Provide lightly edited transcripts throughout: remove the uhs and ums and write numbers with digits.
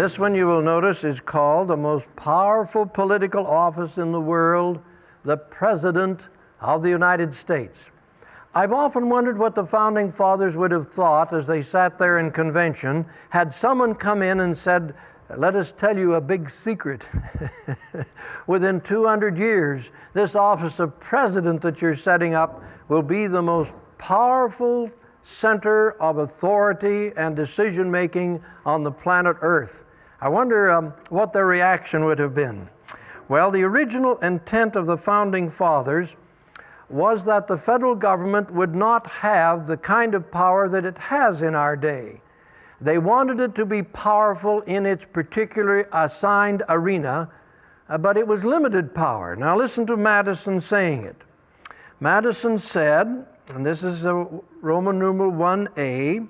This one, you will notice, is called the most powerful political office in the world, the President of the United States. I've often wondered what the Founding Fathers would have thought as they sat there in convention had someone come in and said, "Let us tell you a big secret. Within 200 years, this office of President that you're setting up will be the most powerful center of authority and decision-making on the planet Earth." I wonder what their reaction would have been. Well, the original intent of the Founding Fathers was that the federal government would not have the kind of power that it has in our day. They wanted it to be powerful in its particular assigned arena, but it was limited power. Now listen to Madison saying it. Madison said, and this is Roman numeral 1A,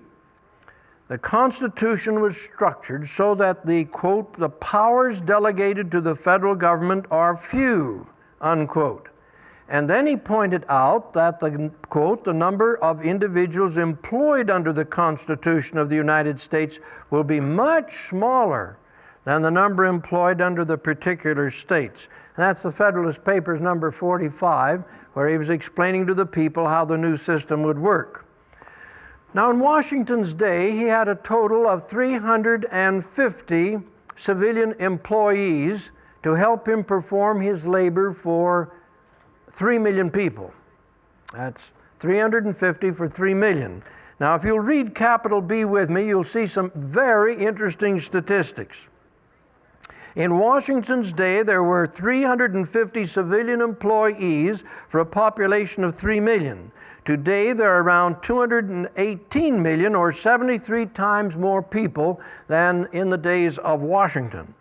the Constitution was structured so that the, quote, the powers delegated to the federal government are few, unquote. And then he pointed out that the, quote, the number of individuals employed under the Constitution of the United States will be much smaller than the number employed under the particular states. And that's the Federalist Papers number 45, where he was explaining to the people how the new system would work. Now, in Washington's day, he had a total of 350 civilian employees to help him perform his labor for 3 million people. That's 350 for 3 million. Now, if you'll read capital B with me, you'll see some very interesting statistics. In Washington's day, there were 350 civilian employees for a population of 3 million. Today, there are around 218 million, or 73 times more people than in the days of Washington.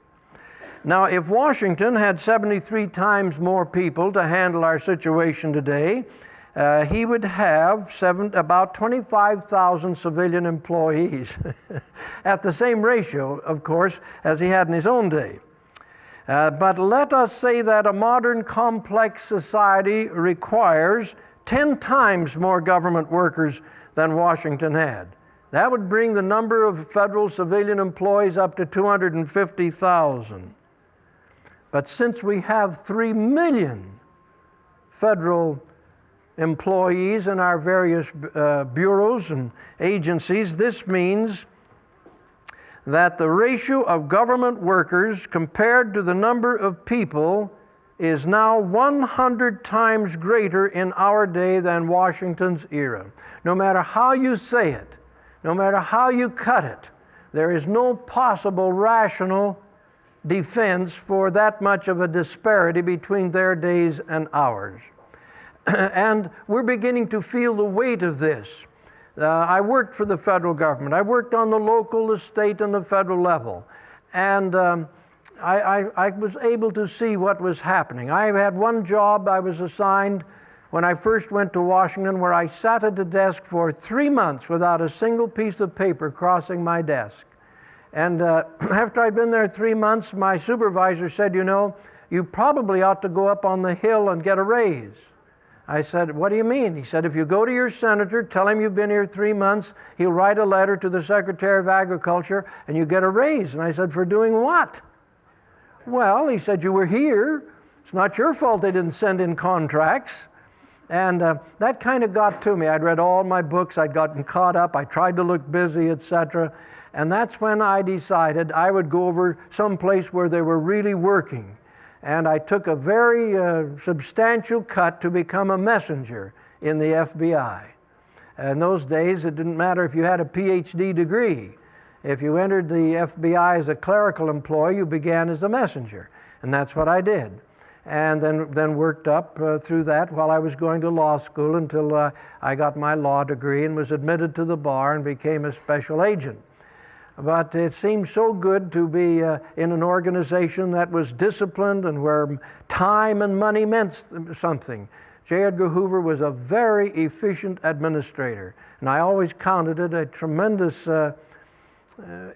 Now, if Washington had 73 times more people to handle our situation today, he would have about 25,000 civilian employees at the same ratio, of course, as he had in his own day. But let us say that a modern complex society requires 10 times more government workers than Washington had. That would bring the number of federal civilian employees up to 250,000. But since we have 3 million federal employees in our various bureaus and agencies, this means that the ratio of government workers compared to the number of people is now 100 times greater in our day than Washington's era. No matter how you say it, no matter how you cut it, there is no possible rational defense for that much of a disparity between their days and ours. And we're beginning to feel the weight of this. I worked for the federal government. I worked on the local, the state, and the federal level. And I was able to see what was happening. I had one job I was assigned when I first went to Washington, where I sat at the desk for 3 months without a single piece of paper crossing my desk. And after I'd been there 3 months, my supervisor said, "You know, you probably ought to go up on the Hill and get a raise." I said, "What do you mean?" He said, "If you go to your senator, tell him you've been here 3 months, he'll write a letter to the Secretary of Agriculture and you get a raise." And I said, "For doing what?" "Well," he said, "you were here. It's not your fault they didn't send in contracts." And that kind of got to me. I'd read all my books, I'd gotten caught up, I tried to look busy, etc. And that's when I decided I would go over someplace where they were really working. And I took a very substantial cut to become a messenger in the FBI. In those days, it didn't matter if you had a PhD degree. If you entered the FBI as a clerical employee, you began as a messenger. And that's what I did. And then worked up through that while I was going to law school until I got my law degree and was admitted to the bar and became a special agent. But it seemed so good to be in an organization that was disciplined and where time and money meant something. J. Edgar Hoover was a very efficient administrator, and I always counted it a tremendous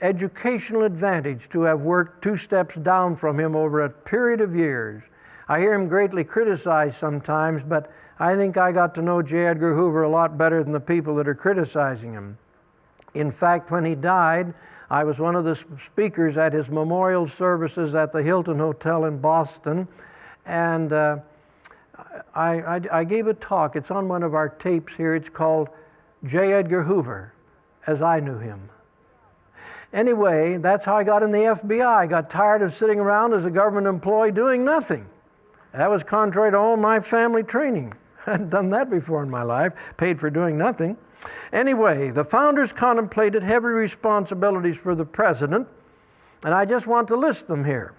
educational advantage to have worked 2 steps down from him over a period of years. I hear him greatly criticized sometimes, but I think I got to know J. Edgar Hoover a lot better than the people that are criticizing him. In fact, when he died, I was one of the speakers at his memorial services at the Hilton Hotel in Boston, and I gave a talk. It's on one of our tapes here. It's called J. Edgar Hoover, as I knew him. Anyway, that's how I got in the FBI. I got tired of sitting around as a government employee doing nothing. That was contrary to all my family training. I hadn't done that before in my life, paid for doing nothing. Anyway, the founders contemplated heavy responsibilities for the president, and I just want to list them here.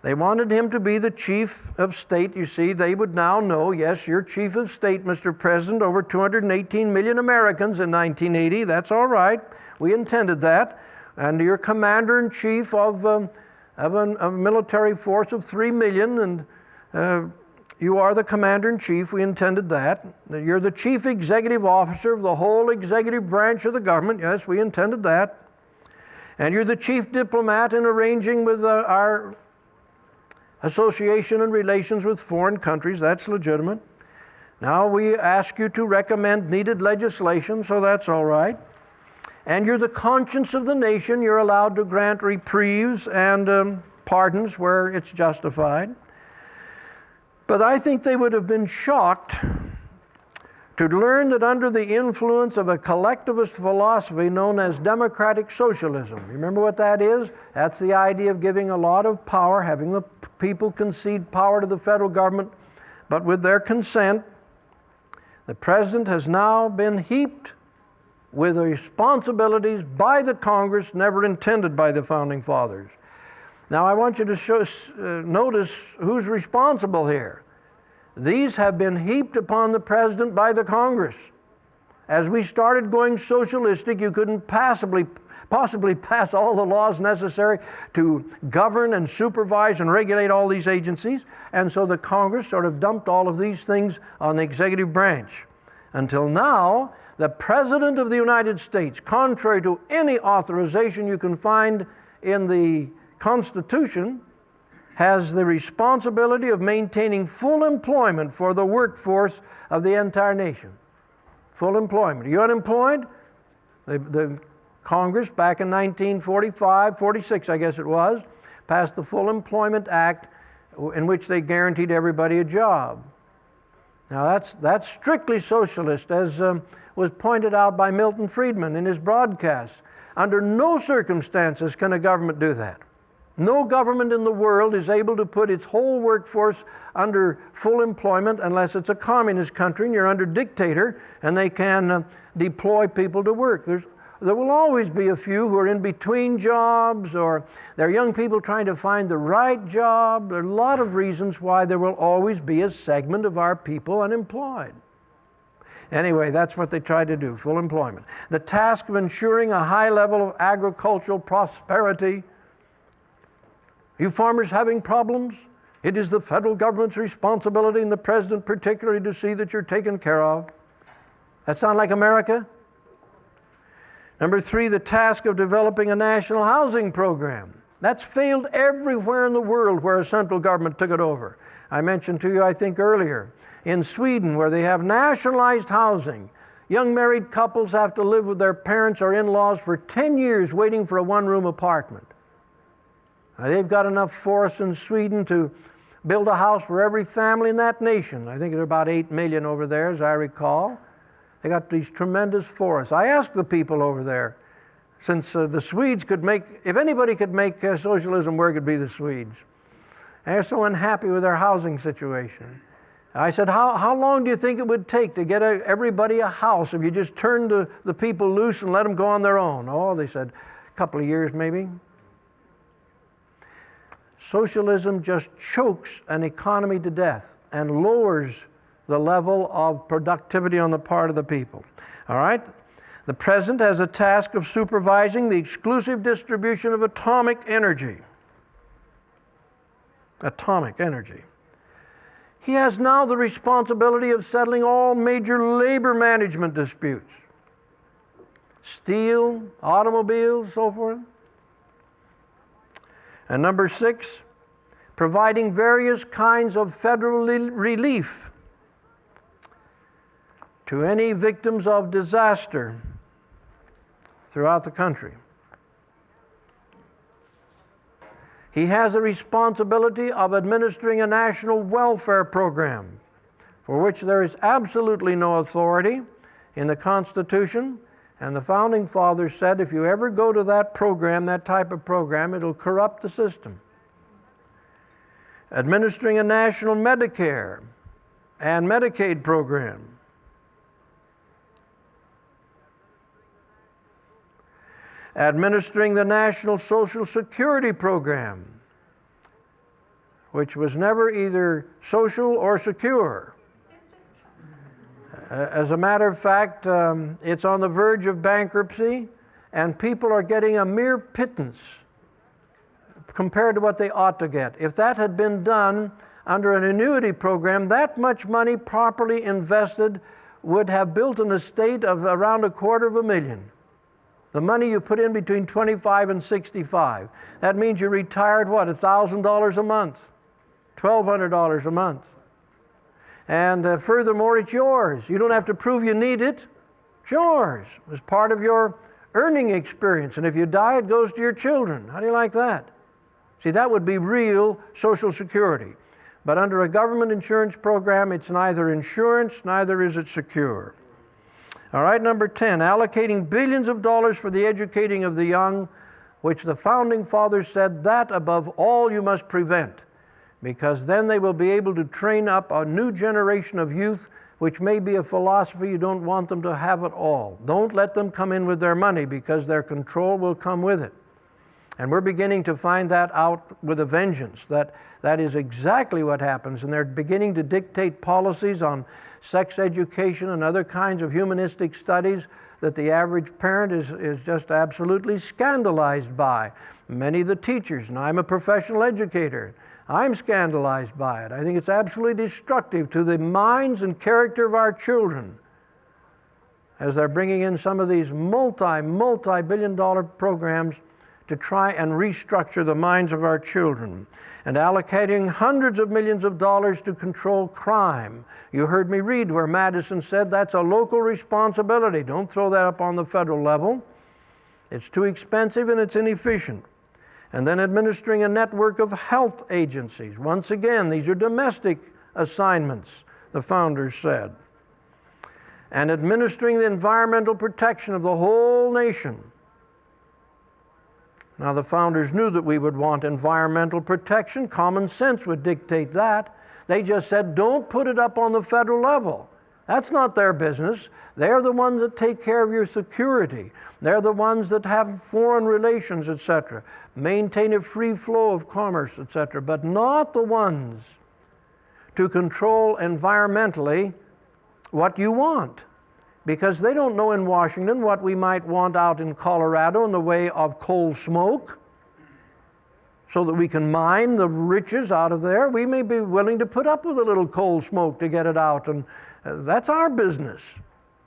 They wanted him to be the chief of state. You see, they would now know, yes, you're chief of state, Mr. President, over 218 million Americans in 1980. That's all right. We intended that. And you're commander-in-chief of a military force of 3 million, and you are the commander-in-chief. We intended that. You're the chief executive officer of the whole executive branch of the government. Yes, we intended that. And you're the chief diplomat in arranging with our association and relations with foreign countries. That's legitimate. Now we ask you to recommend needed legislation, so that's all right. And you're the conscience of the nation. You're allowed to grant reprieves and pardons where it's justified. But I think they would have been shocked to learn that under the influence of a collectivist philosophy known as democratic socialism. Remember what that is? That's the idea of giving a lot of power, having the people concede power to the federal government, but with their consent. The president has now been heaped with responsibilities by the Congress never intended by the Founding Fathers. Now I want you to notice who's responsible here. These have been heaped upon the President by the Congress. As we started going socialistic, you couldn't possibly pass all the laws necessary to govern and supervise and regulate all these agencies, and so the Congress sort of dumped all of these things on the executive branch. Until now, the President of the United States, contrary to any authorization you can find in the Constitution, has the responsibility of maintaining full employment for the workforce of the entire nation. Full employment. Are you unemployed? The Congress, back in 1945, 46 I guess it was, passed the Full Employment Act in which they guaranteed everybody a job. Now that's strictly socialist, as was pointed out by Milton Friedman in his broadcast. Under no circumstances can a government do that. No government in the world is able to put its whole workforce under full employment unless it's a communist country and you're under dictator and they can deploy people to work. There will always be a few who are in between jobs, or they're young people trying to find the right job. There are a lot of reasons why there will always be a segment of our people unemployed. Anyway, that's what they tried to do, full employment. The task of ensuring a high level of agricultural prosperity. You farmers having problems? It is the federal government's responsibility, and the president particularly, to see that you're taken care of. That sound like America? Number 3, the task of developing a national housing program. That's failed everywhere in the world where a central government took it over. I mentioned to you, I think earlier, in Sweden, where they have nationalized housing. Young married couples have to live with their parents or in-laws for 10 years waiting for a one-room apartment. Now, they've got enough forests in Sweden to build a house for every family in that nation. I think there are about 8 million over there, as I recall. They got these tremendous forests. I asked the people over there, since the Swedes could make, if anybody could make socialism work, it'd be the Swedes. They're so unhappy with their housing situation. I said, how long do you think it would take to get everybody a house if you just turned the people loose and let them go on their own? Oh, they said, a couple of years maybe. Socialism just chokes an economy to death and lowers the level of productivity on the part of the people. All right? The President has a task of supervising the exclusive distribution of atomic energy. Atomic energy. He has now the responsibility of settling all major labor management disputes. Steel, automobiles, so forth. And number 6, providing various kinds of federal relief to any victims of disaster throughout the country. He has the responsibility of administering a national welfare program for which there is absolutely no authority in the Constitution. And the Founding Fathers said if you ever go to that program, that type of program, it'll corrupt the system. Administering a national Medicare and Medicaid program. Administering the National Social Security program, which was never either social or secure. As a matter of fact, it's on the verge of bankruptcy, and people are getting a mere pittance compared to what they ought to get. If that had been done under an annuity program, that much money properly invested would have built an estate of around $250,000. The money you put in between 25 and 65. That means you retired, what, $1,000 a month, $1,200 a month. And furthermore, it's yours. You don't have to prove you need it. It's yours. It was part of your earning experience. And if you die, it goes to your children. How do you like that? See, that would be real Social Security. But under a government insurance program, it's neither insurance, neither is it secure. All right, number 10, allocating billions of dollars for the educating of the young, which the Founding Fathers said that above all you must prevent, because then they will be able to train up a new generation of youth, which may be a philosophy you don't want them to have at all. Don't let them come in with their money, because their control will come with it. And we're beginning to find that out with a vengeance, that is exactly what happens, and they're beginning to dictate policies on sex education and other kinds of humanistic studies that the average parent is just absolutely scandalized by. Many of the teachers, and I'm a professional educator, I'm scandalized by it. I think it's absolutely destructive to the minds and character of our children as they're bringing in some of these multi-billion-dollar programs to try and restructure the minds of our children, and allocating hundreds of millions of dollars to control crime. You heard me read where Madison said that's a local responsibility. Don't throw that up on the federal level. It's too expensive and it's inefficient. And then administering a network of health agencies. Once again, these are domestic assignments, the founders said. And administering the environmental protection of the whole nation. Now, the founders knew that we would want environmental protection. Common sense would dictate that. They just said, don't put it up on the federal level. That's not their business. They're the ones that take care of your security. They're the ones that have foreign relations, etc., maintain a free flow of commerce, etc., but not the ones to control environmentally what you want. Because they don't know in Washington what we might want out in Colorado in the way of coal smoke, so that we can mine the riches out of there. We may be willing to put up with a little coal smoke to get it out, and that's our business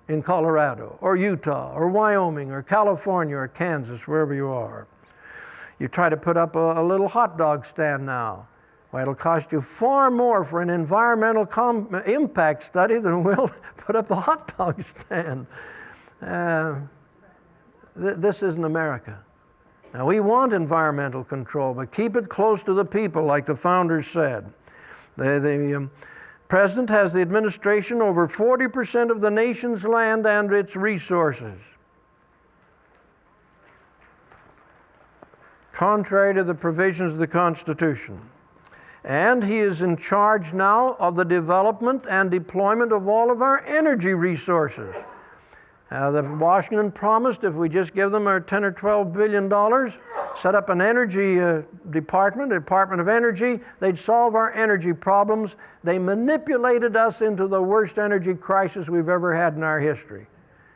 in Colorado, or Utah, or Wyoming, or California, or Kansas, wherever you are. You try to put up a little hot dog stand now. Well, it'll cost you far more for an environmental impact study than we'll put up the hot dog stand. This isn't America. Now, we want environmental control, but keep it close to the people, like the founders said. The president has the administration over 40% of the nation's land and its resources, contrary to the provisions of the Constitution. And he is in charge now of the development and deployment of all of our energy resources. The Washington promised if we just give them our $10 or $12 billion, set up an energy department, Department of Energy, they'd solve our energy problems. They manipulated us into the worst energy crisis we've ever had in our history.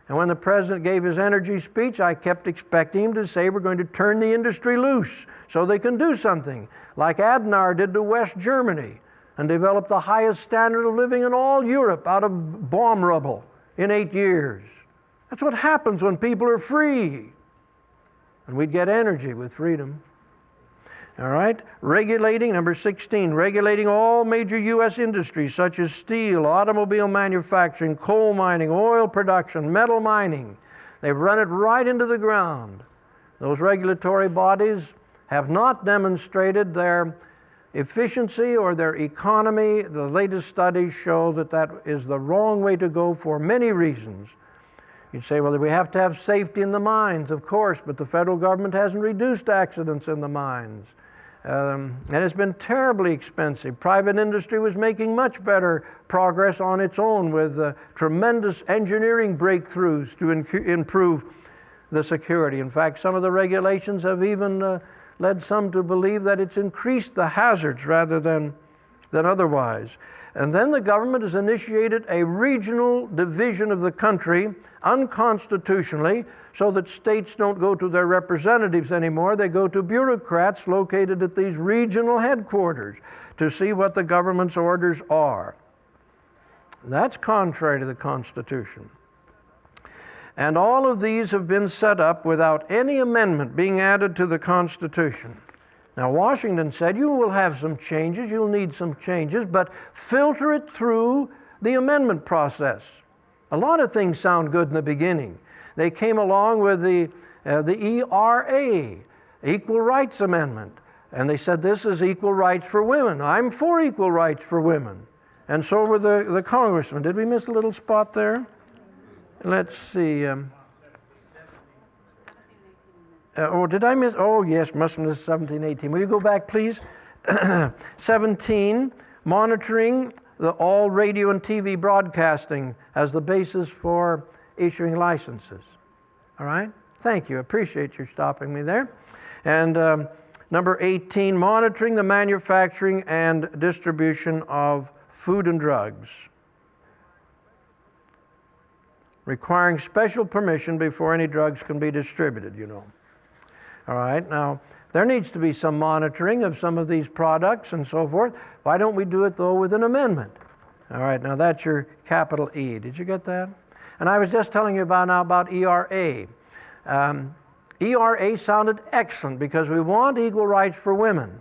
And when the president gave his energy speech, I kept expecting him to say we're going to turn the industry loose so they can do something, like Adenauer did to West Germany, and develop the highest standard of living in all Europe out of bomb rubble in 8 years. That's what happens when people are free. And we'd get energy with freedom. All right? Regulating, number 16, regulating all major U.S. industries such as steel, automobile manufacturing, coal mining, oil production, metal mining. They've run it right into the ground. Those regulatory bodies have not demonstrated their efficiency or their economy. The latest studies show that that is the wrong way to go for many reasons. You'd say, well, we have to have safety in the mines, of course, but the federal government hasn't reduced accidents in the mines. And it's been terribly expensive. Private industry was making much better progress on its own with tremendous engineering breakthroughs to improve the security. In fact, some of the regulations have even led some to believe that it's increased the hazards rather than otherwise. And then the government has initiated a regional division of the country unconstitutionally, so that states don't go to their representatives anymore. They go to bureaucrats located at these regional headquarters to see what the government's orders are. That's contrary to the Constitution. And all of these have been set up without any amendment being added to the Constitution. Now, Washington said, you will have some changes, you'll need some changes, but filter it through the amendment process. A lot of things sound good in the beginning. They came along with the ERA, Equal Rights Amendment, and they said this is equal rights for women. I'm for equal rights for women. And so were the congressmen. Did we miss a little spot there? Let's see. Did I miss? Oh, yes, must have missed 17, 18. Will you go back, please? 17, monitoring all radio and TV broadcasting as the basis for issuing licenses. All right? Thank you. Appreciate you stopping me there. And number 18, monitoring the manufacturing and distribution of food and drugs, requiring special permission before any drugs can be distributed, you know. All right, now there needs to be some monitoring of some of these products and so forth. Why don't we do it, though, with an amendment? All right, now that's your capital E. Did you get that? And I was just telling you about ERA. ERA sounded excellent because we want equal rights for women.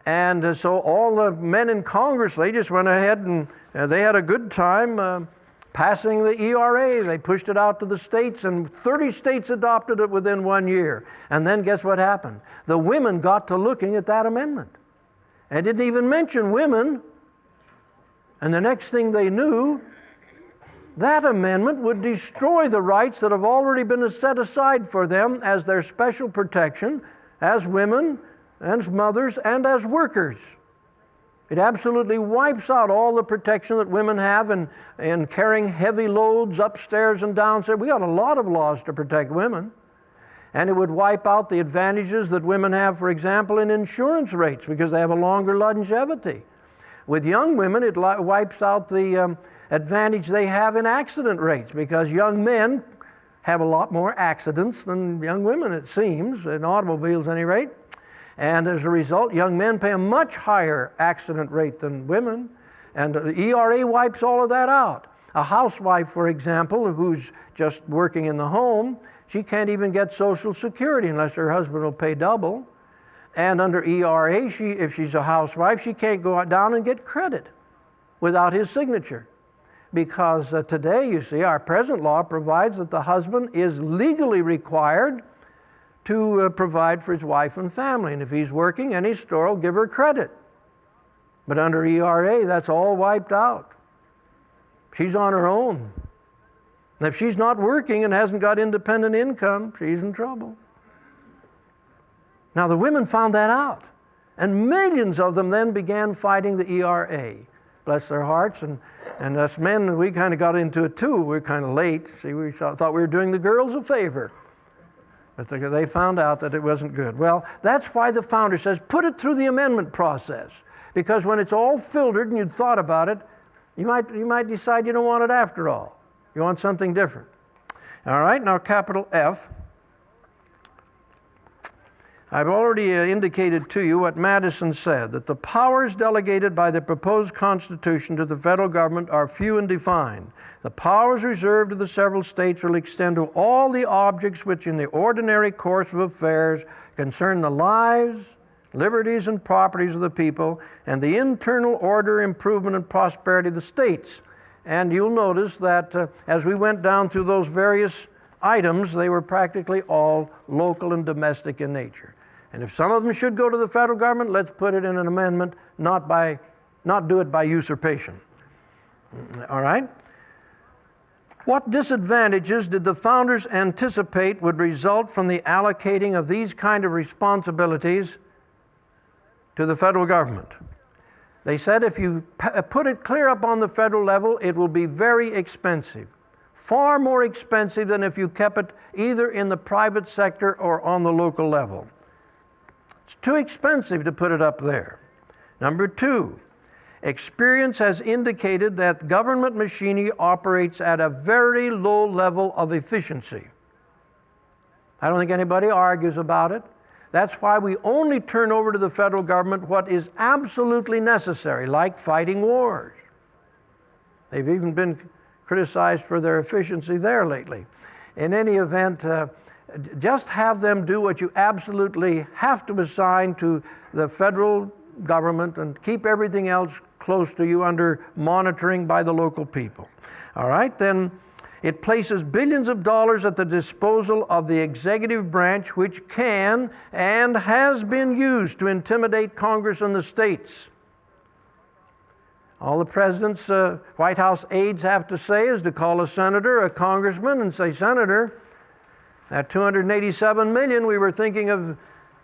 And so all the men in Congress, they just went ahead and they had a good time passing the ERA. They pushed it out to the states, and 30 states adopted it within 1 year. And then guess what happened? The women got to looking at that amendment. And didn't even mention women. And the next thing they knew, that amendment would destroy the rights that have already been set aside for them as their special protection as women, as mothers, and as workers. It absolutely wipes out all the protection that women have in carrying heavy loads upstairs and downstairs. We got a lot of laws to protect women. And it would wipe out the advantages that women have, for example, in insurance rates because they have a longer longevity. With young women, it wipes out the advantage they have in accident rates because young men have a lot more accidents than young women, it seems, in automobiles at any rate. And as a result, young men pay a much higher accident rate than women. And the ERA wipes all of that out. A housewife, for example, who's just working in the home, she can't even get Social Security unless her husband will pay double. And under ERA, if she's a housewife, she can't go down and get credit without his signature. Because today, you see, our present law provides that the husband is legally required to provide for his wife and family. And if he's working, any store will give her credit. But under ERA, that's all wiped out. She's on her own. And if she's not working and hasn't got independent income, she's in trouble. Now, the women found that out. And millions of them then began fighting the ERA. Bless their hearts. And us men, we kind of got into it too. We're kind of late. See, we thought we were doing the girls a favor. But they found out that it wasn't good. Well, that's why the founder says, put it through the amendment process. Because when it's all filtered and you've thought about it, you might decide you don't want it after all. You want something different. All right, now capital F. I've already indicated to you what Madison said, that the powers delegated by the proposed Constitution to the federal government are few and defined. The powers reserved to the several states will extend to all the objects which in the ordinary course of affairs concern the lives, liberties, and properties of the people, and the internal order, improvement, and prosperity of the states. And you'll notice that as we went down through those various items, they were practically all local and domestic in nature. And if some of them should go to the federal government, let's put it in an amendment, not do it by usurpation. All right? What disadvantages did the founders anticipate would result from the allocating of these kind of responsibilities to the federal government? They said if you put it clear up on the federal level, it will be very expensive. Far more expensive than if you kept it either in the private sector or on the local level. It's too expensive to put it up there. Number two, experience has indicated that government machinery operates at a very low level of efficiency. I don't think anybody argues about it. That's why we only turn over to the federal government what is absolutely necessary, like fighting wars. They've even been criticized for their efficiency there lately. In any event, just have them do what you absolutely have to assign to the federal government and keep everything else close to you under monitoring by the local people. All right, then it places billions of dollars at the disposal of the executive branch, which can and has been used to intimidate Congress and the states. All the president's White House aides have to say is to call a senator, a congressman, and say, Senator, that $287 million we were thinking of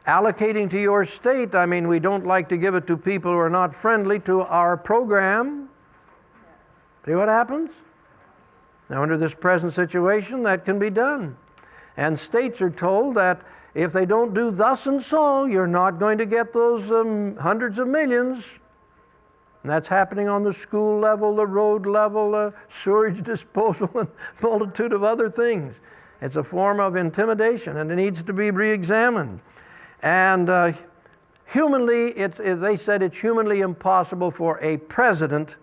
allocating to your state, I mean, we don't like to give it to people who are not friendly to our program. See what happens? Now, under this present situation, that can be done. And states are told that if they don't do thus and so, you're not going to get those hundreds of millions. And that's happening on the school level, the road level, sewage disposal, and a multitude of other things. It's a form of intimidation, and it needs to be re-examined. And humanly, they said it's humanly impossible for a president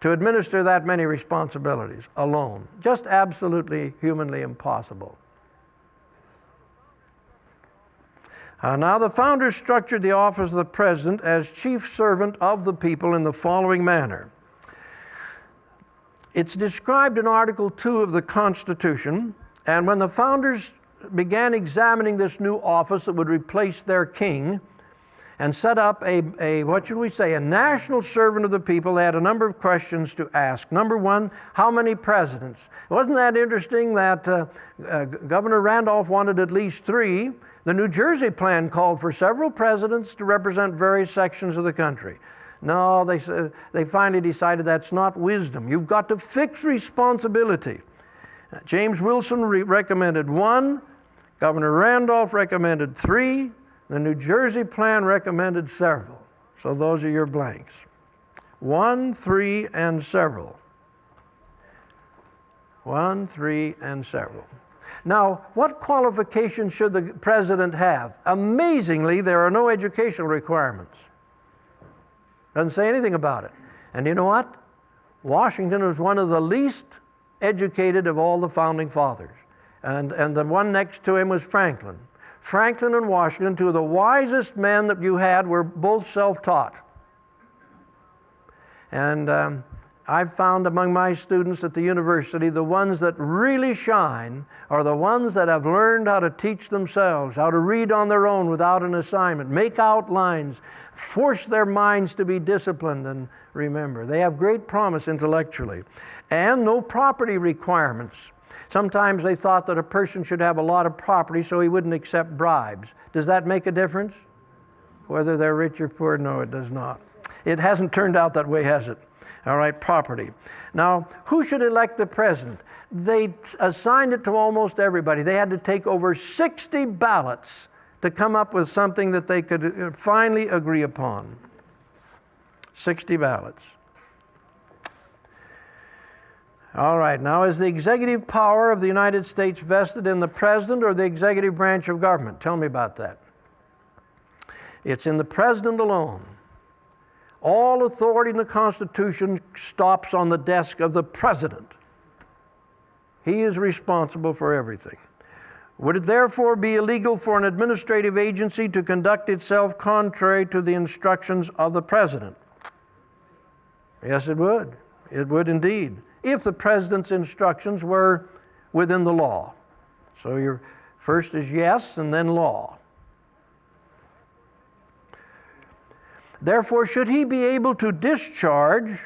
to administer that many responsibilities alone. Just absolutely humanly impossible. Now, the founders structured the office of the president as chief servant of the people in the following manner. It's described in Article 2 of the Constitution, and when the founders began examining this new office that would replace their king and set up a national servant of the people, they had a number of questions to ask. Number one, how many presidents? Wasn't that interesting that Governor Randolph wanted at least 3? The New Jersey plan called for several presidents to represent various sections of the country. No, they finally decided that's not wisdom. You've got to fix responsibility. James Wilson recommended 1. Governor Randolph recommended 3. The New Jersey plan recommended several. So those are your blanks. 1, 3, and several. 1, 3, and several. Now, what qualifications should the president have? Amazingly, there are no educational requirements. Doesn't say anything about it. And you know what? Washington was one of the least educated of all the founding fathers. And the one next to him was Franklin. Franklin and Washington, two of the wisest men that you had, were both self-taught. And I've found among my students at the university, the ones that really shine are the ones that have learned how to teach themselves, how to read on their own without an assignment, make outlines, force their minds to be disciplined and remember. They have great promise intellectually. And no property requirements. Sometimes they thought that a person should have a lot of property so he wouldn't accept bribes. Does that make a difference? Whether they're rich or poor? No, it does not. It hasn't turned out that way, has it? All right, property. Now, who should elect the president? They assigned it to almost everybody. They had to take over 60 ballots to come up with something that they could finally agree upon. 60 ballots. All right, now is the executive power of the United States vested in the president or the executive branch of government? Tell me about that. It's in the president alone. All authority in the Constitution stops on the desk of the president. He is responsible for everything. Would it therefore be illegal for an administrative agency to conduct itself contrary to the instructions of the president? Yes, it would. It would indeed, if the president's instructions were within the law. So your first is yes and then law. Therefore, should he be able to discharge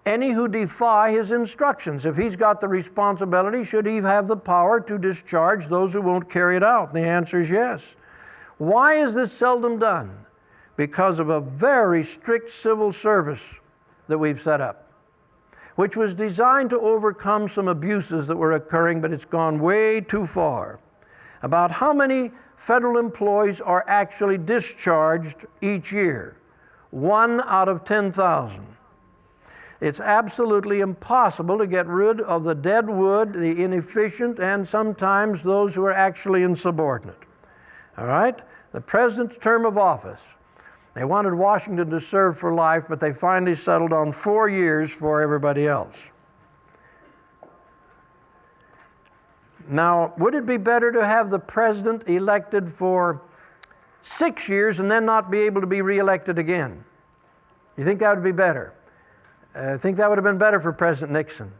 any who defy his instructions? If he's got the responsibility, should he have the power to discharge those who won't carry it out? And the answer is yes. Why is this seldom done? Because of a very strict civil service that we've set up, which was designed to overcome some abuses that were occurring, but it's gone way too far. About how many federal employees are actually discharged each year? 1 out of 10,000. It's absolutely impossible to get rid of the dead wood, the inefficient, and sometimes those who are actually insubordinate. All right? The president's term of office. They wanted Washington to serve for life, but they finally settled on 4 years for everybody else. Now, would it be better to have the president elected for 6 years and then not be able to be reelected again? You think that would be better? I think that would have been better for President Nixon,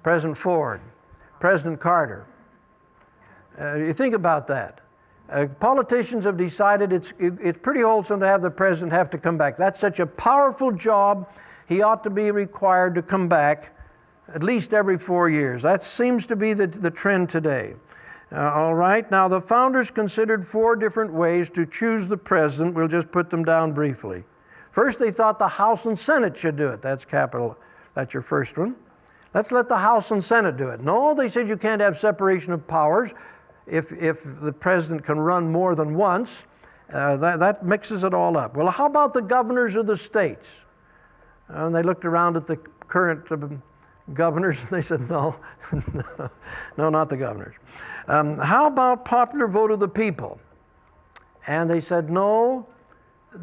President Ford, President Carter. You think about that. Politicians have decided it's pretty wholesome to have the president have to come back. That's such a powerful job, he ought to be required to come back at least every 4 years. That seems to be the trend today. All right, now the founders considered 4 different ways to choose the president. We'll just put them down briefly. First, they thought the House and Senate should do it. That's capital. That's your first one. Let's let the House and Senate do it. No, they said you can't have separation of powers. If the president can run more than once, that mixes it all up. Well, how about the governors of the states? And they looked around at the current governors and they said, no, no, not the governors. How about popular vote of the people? And they said, no,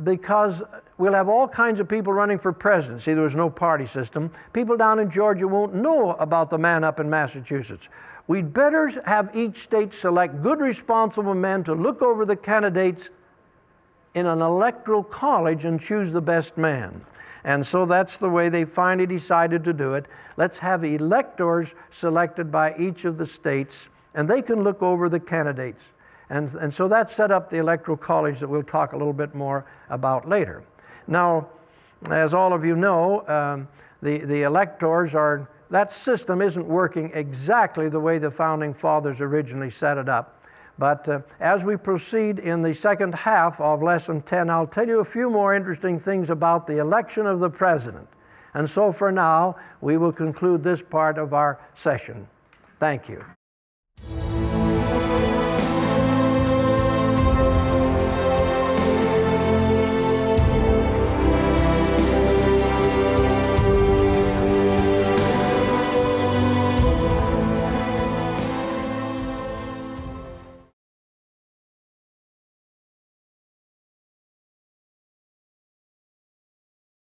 because we'll have all kinds of people running for presidency. There was no party system. People down in Georgia won't know about the man up in Massachusetts. We'd better have each state select good, responsible men to look over the candidates in an electoral college and choose the best man. And so that's the way they finally decided to do it. Let's have electors selected by each of the states, and they can look over the candidates. And so that set up the electoral college that we'll talk a little bit more about later. Now, as all of you know, the electors are, that system isn't working exactly the way the founding fathers originally set it up. But as we proceed in the second half of Lesson 10, I'll tell you a few more interesting things about the election of the president. And so for now, we will conclude this part of our session. Thank you.